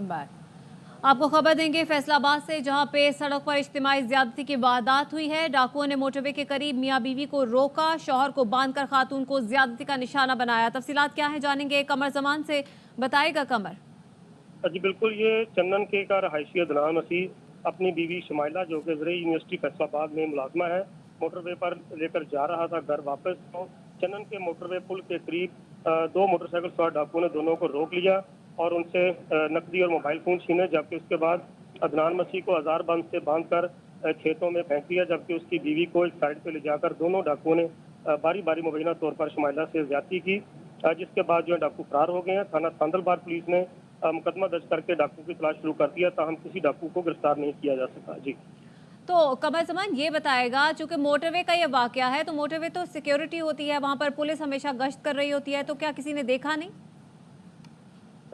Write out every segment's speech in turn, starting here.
कमर। आपको खबर देंगे फैसलाबाद से, जहां पे सड़क पर इज्तिमाई ज्यादती की वारदात हुई है। डाकुओं ने मोटरवे के करीब मियां बीवी को रोका, शौहर को बांधकर खातून को ज्यादती का निशाना बनाया। तफसीलात क्या है जानेंगे कमर जमान से, बताएगा कमर। जी बिल्कुल, ये चंदन के का रहायशी अदनान मसीह अपनी बीवी शमाइला, जो कि ज़रिए यूनिवर्सिटी फैसलाबाद में मुलाजमा है, मोटरवे पर लेकर जा रहा था घर वापस। तो चंदन के मोटरवे पुल के करीब दो मोटरसाइकिल सवार डाकुओं ने दोनों को रोक लिया और उनसे नकदी और मोबाइल फ़ोन छीने, जबकि उसके बाद अदनान मसीह को आज़ार बंद से बांधकर खेतों में फेंक दिया, जबकि उसकी बीवी को एक साइड पर ले जाकर दोनों डाकुओं ने बारी बारी मुबैना तौर पर शमाइला से ज्यादती की, जिसके बाद जो है डाकू फरार हो गए हैं। थाना सांदलबार पुलिस ने मुकदमा दर्ज करके डाकू की तलाश शुरू कर दिया, ताहम किसी डाकू को गिरफ्तार नहीं किया जा सका। जी तो कमर जमान ये बताएगा, चूंकि मोटरवे का ये वाकया है तो मोटरवे तो सिक्योरिटी होती है, वहां पर पुलिस हमेशा गश्त कर रही होती है, तो क्या किसी ने देखा नहीं?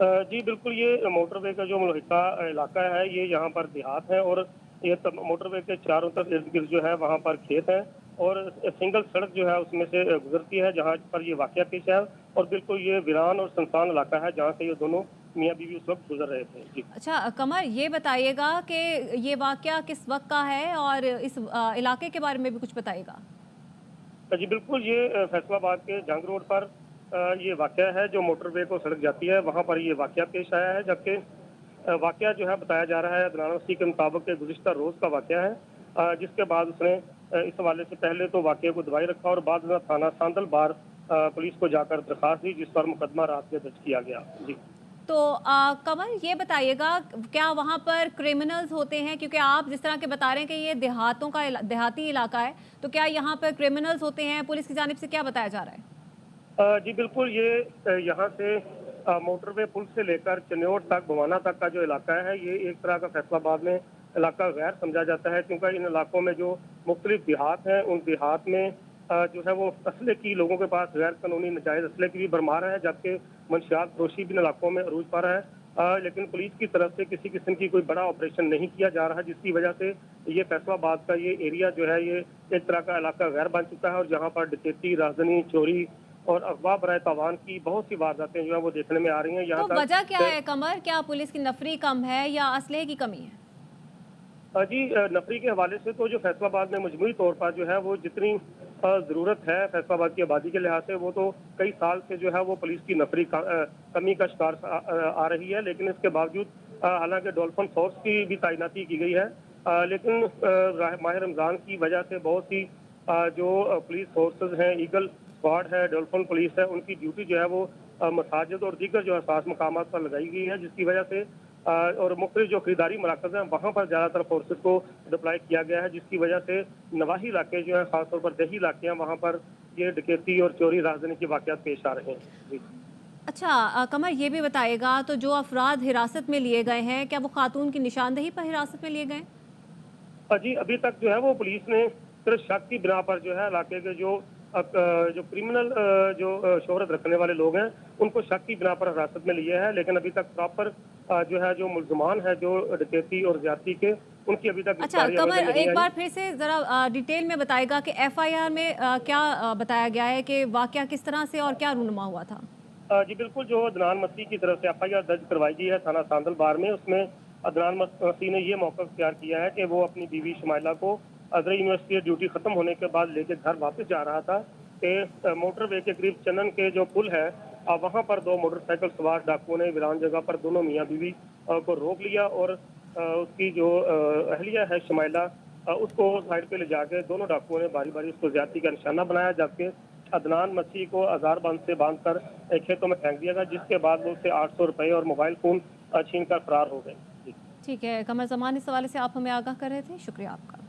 जी बिल्कुल, ये मोटरवे का जो मुल्हिका इलाका है, ये यहाँ पर देहात है और ये मोटरवे के चारों तरफ इर्द गिर्द जो है वहाँ पर खेत है और सिंगल सड़क जो है उसमें से गुजरती है, जहाँ पर ये वाकया पेश है। और बिल्कुल ये वीरान और सुनसान इलाका है, जहाँ से ये दोनों मियाँ बीवी उस वक्त गुजर रहे थे। जी अच्छा कमर, ये बताइएगा कि ये वाकया किस वक्त का है और इस इलाके के बारे में भी कुछ बताइएगा। जी बिल्कुल, ये फैसलाबाद के जंग रोड पर ये वाकया है, जो मोटरवे को सड़क जाती है वहाँ पर ये वाकया पेश आया है। जबकि वाकया जो है बताया जा रहा है अदनान मसीह के मुताबिक गुज़िश्ता रोज़ का वाकया है, जिसके बाद उसने इस हवाले से पहले तो वाकये को दबाई रखा और बाद में थाना सांदलबार पुलिस को जाकर दरखास्त दी, जिस पर मुकदमा रात में दर्ज किया गया। जी तो कमल ये बताइएगा, क्या वहाँ पर क्रिमिनल्स होते हैं? क्योंकि आप जिस तरह के बता रहे हैं कि ये देहाती इलाका है, तो क्या यहाँ पर क्रिमिनल्स होते हैं? पुलिस की जानिब से क्या बताया जा रहा है? जी बिल्कुल, ये यहाँ से मोटरवे पुल से लेकर चन्योट तक, भवाना तक का जो इलाका है, ये एक तरह का फैसलाबाद में इलाका गैर समझा जाता है, क्योंकि इन इलाकों में जो मुख्तलिफ देहात हैं, उन देहात में जो है वो असले की लोगों के पास गैर कानूनी नाजायज़ असले की भी भरमार है, जबकि मंशियात फरोशी भी इन इलाकों में अरूज पर है। लेकिन पुलिस की तरफ से किसी किस्म की कोई बड़ा ऑपरेशन नहीं किया जा रहा, जिसकी वजह से ये फैसलाबाद का ये एरिया जो है ये एक तरह का इलाका गैर बन चुका है और जहाँ पर डकैती, राजधानी, चोरी और अगवा बराए तावान की बहुत सी वारदातें जो है वो देखने में आ रही हैं। यहाँ तो वजह क्या है कमर? क्या पुलिस की नफरी कम है या असलहे की कमी है? जी नफरी के हवाले से तो जो फैसलाबाद में मजमूई तौर पर जो है वो जितनी ज़रूरत है फैसलाबाद की आबादी के लिहाज से, वो तो कई साल से जो है वो पुलिस की नफरी कमी का शिकार आ रही है। लेकिन इसके बावजूद हालांकि डॉल्फिन फोर्स की भी तैनाती की गई है, लेकिन माह रमज़ान की वजह से बहुत सी जो पुलिस फोर्सेज हैं, ईगल स्क्वाड है, डॉल्फिन पुलिस है, उनकी ड्यूटी जो है वो मसाजिद और दीगर जो हसास मकामात पर लगाई गई है, जिसकी वजह से और मुख्तलिफ जो खरीदारी मराकज़ हैं वहाँ पर ज़्यादातर फोर्सेस को डिप्लॉय किया गया है, जिसकी वजह से नवाही इलाके जो हैं, खासतौर पर देही इलाके हैं, वहाँ पर ये डकैती और चोरी राजधानी के वाक़यात पेश आ रहे हैं। जी अच्छा कमर, ये भी बताइएगा, तो जो अफराद हिरासत में लिए गए हैं, क्या वो खातून की निशानदेही पर हिरासत में लिए गए? जी अभी तक जो है वो पुलिस ने सिर्फ शक की बिना पर जो है इलाके के जो क्रिमिनल जो शोहरत रखने वाले लोग हैं, उनको शक की बिना पर हिरासत में लिए है, लेकिन अभी तक प्रॉपर जो है जो मुल्ज़मान है जो डकैती और ज्यादती के, उनकी अभी तक अच्छा कमर, एक बार फिर से जरा डिटेल में बताएगा कि एफआईआर में क्या बताया गया है कि वाकया किस तरह से और क्या रूनुमा हुआ था? जी बिल्कुल, जो अदनान मसीह की तरफ से एफआईआर दर्ज करवाई गई है थाना सांदलबार में, उसमें अदनान मसीह ने ये मौका इख्तियार किया है कि वो अपनी बीवी शमाइला को अजरा यूनिवर्सिटी ड्यूटी खत्म होने के बाद लेके घर वापस जा रहा था कि मोटरवे के करीब चनन के जो पुल है, वहाँ पर दो मोटरसाइकिल सवार डाकुओं ने वीरान जगह पर दोनों मियाँ बीवी को रोक लिया और उसकी जो अहलिया है शमाइला, उसको साइड पे ले जाके दोनों डाकुओं ने बारी बारी उसको ज्यादती का निशाना बनाया, जबकि अदनान मसीह को आज़ार बंद से बांधकर खेतों में फेंक दिया गया, जिसके बाद वो उससे 800 रुपये और मोबाइल फ़ोन छीन कर फरार हो गए। ठीक है कमर जमान, इस हवाले से आप हमें आगाह कर रहे थे, शुक्रिया आपका।